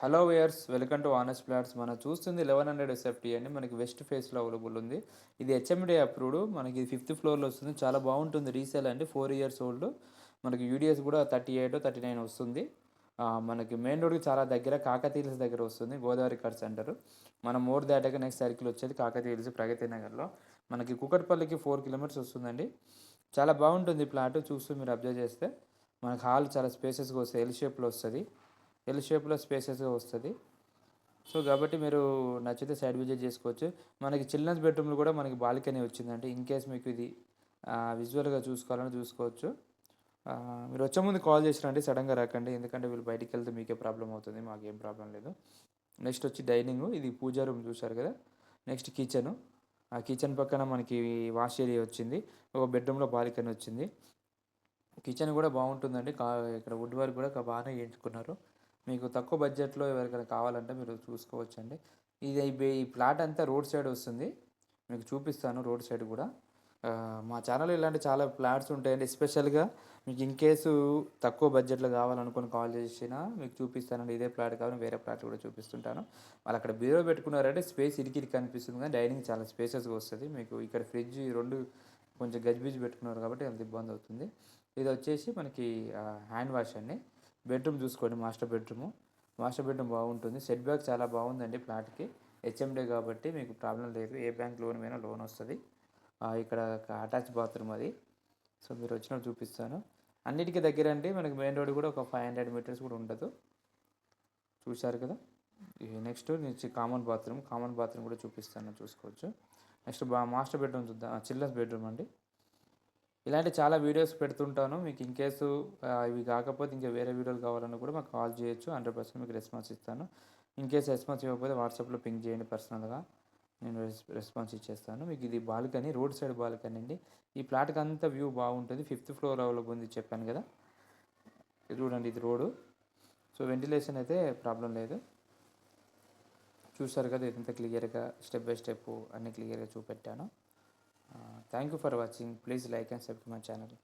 Hello వేయర్స్, welcome to honest plots. మనం చూస్తుంది 1100 SFT అండి. మనకి వెస్ట్ ఫేస్లో అవైలబుల్ ఉంది. ఇది హెచ్ఎండి అప్రూవ్డ్. మనకి ఫిఫ్త్ ఫ్లోర్లో వస్తుంది. చాలా బాగుంటుంది. రీసేల్ అండి, 4 ఇయర్స్ ఓల్డ్. మనకి యూడిఎస్ కూడా 38 39 వస్తుంది. మనకి మెయిన్ రోడ్కి చాలా దగ్గర, కాకతీయల్స్ దగ్గర వస్తుంది. Godavari cut centre. మనం మోర్ దాటాక నెక్స్ట్ సర్కిల్ వచ్చేది కాకతీయల్స్, ప్రగతి నగర్లో. మనకి కుకట్పల్లికి 4 కిలోమీటర్స్ వస్తుందండి. చాలా బాగుంటుంది ప్లాట్. చూస్తూ మీరు అబ్జర్వ్ చేస్తే మనకి హాల్ చాలా స్పేసెస్గా వస్తుంది. ఎల్ షేప్లో వస్తుంది. ఎల్ షేప్లో స్పేసెస్గా వస్తుంది. సో కాబట్టి మీరు నచ్చితే సైడ్ విజిట్ చేసుకోవచ్చు. మనకి చిల్డ్రన్స్ బెడ్రూమ్లో కూడా మనకి బాల్కనీ వచ్చిందంటే ఇన్ కేస్ మీకు ఇది విజువల్గా చూసుకోవాలని చూసుకోవచ్చు. మీరు వచ్చే ముందు కాల్ చేసి రండి, సడన్గా రాకండి. ఎందుకంటే వీళ్ళు బయటికి వెళ్తే మీకే ప్రాబ్లం అవుతుంది, మాకేం ప్రాబ్లం లేదు. నెక్స్ట్ వచ్చి డైనింగ్, ఇది పూజా రూమ్ చూశారు కదా. Next kitchen. ఆ కిచెన్ పక్కన మనకి వాష్ ఏరియా వచ్చింది. ఒక బెడ్రూమ్లో బాల్కనీ వచ్చింది. కిచెన్ కూడా బాగుంటుందండి. ఇక్కడ వుడ్ వర్క్ కూడా బాగానే చేయించుకున్నారు. మీకు తక్కువ బడ్జెట్లో ఎవరికైనా కావాలంటే మీరు చూసుకోవచ్చండి. ఈ ప్లాట్ అంతా రోడ్ సైడ్ వస్తుంది. మీకు చూపిస్తాను రోడ్ సైడ్ కూడా. మా ఛానల్ ఇలాంటి చాలా ప్లాట్స్ ఉంటాయండి. ఎస్పెషల్గా మీకు ఇన్ కేసు తక్కువ బడ్జెట్లో కావాలనుకుని కాల్ చేసినా మీకు చూపిస్తానండి. ఇదే ప్లాట్ కావాలి, వేరే ప్లాట్ కూడా చూపిస్తుంటాను. వాళ్ళు అక్కడ బీరో పెట్టుకున్నారంటే స్పేస్ ఇరికి కనిపిస్తుంది, కానీ డైనింగ్ చాలా స్పేసెస్గా వస్తుంది. మీకు ఇక్కడ ఫ్రిడ్జ్ రెండు కొంచెం గజిబిజి పెట్టుకున్నారు కాబట్టి అంత ఇబ్బంది అవుతుంది. ఇది వచ్చేసి మనకి హ్యాండ్ వాష్ అండి. బెడ్రూమ్ చూసుకోండి, మాస్టర్ బెడ్రూమ్. మాస్టర్ బెడ్రూమ్ బాగుంటుంది. సెట్ బ్యాక్ చాలా బాగుందండి ప్లాట్కి. హెచ్ఎండే కాబట్టి మీకు ప్రాబ్లం లేదు. ఏ బ్యాంక్ లోన్ అయినా లోన్ వస్తుంది. ఇక్కడ అటాచ్ బాత్రూమ్ అది. సో మీరు వచ్చినప్పుడు చూపిస్తాను. అన్నిటికీ దగ్గర అండి. మనకి మెయిన్ రోడ్ కూడా ఒక 500 మీటర్స్ కూడా ఉండదు. చూశారు కదా. నెక్స్ట్ నుంచి కామన్ బాత్రూమ్ కూడా చూపిస్తాను, చూసుకోవచ్చు. నెక్స్ట్ మాస్టర్ బెడ్రూమ్ చూద్దాం. చిల్డ్రన్స్ బెడ్రూమ్ అండి. ఇలాంటి చాలా వీడియోస్ పెడుతుంటాను. మీకు ఇన్ కేసు ఇవి కాకపోతే ఇంకా వేరే వీడియోలు కావాలన్నా కూడా మాకు కాల్ చేయొచ్చు. 100% మీకు రెస్పాన్స్ ఇస్తాను. ఇన్ కేసు రెస్పాన్స్ ఇవ్వకపోతే వాట్సాప్లో పింక్ చేయండి పర్సనల్గా, నేను రెస్పాన్స్ ఇచ్చేస్తాను. మీకు ఇది బాల్కనీ, రోడ్ సైడ్ బాల్కనీ అండి. ఈ ప్లాట్కి అంతా వ్యూ బాగుంటుంది. ఫిఫ్త్ ఫ్లోర్ అవైలబుల్ ఉంది చెప్పాను కదా. ఇది చూడండి, ఇది రోడ్డు. సో వెంటిలేషన్ అయితే ప్రాబ్లం లేదు. చూసారు కదా, ఇదంతా క్లియర్గా స్టెప్ బై స్టెప్ అన్ని క్లియర్గా చూపెట్టాను. Thank you for watching. Please like and subscribe my channel.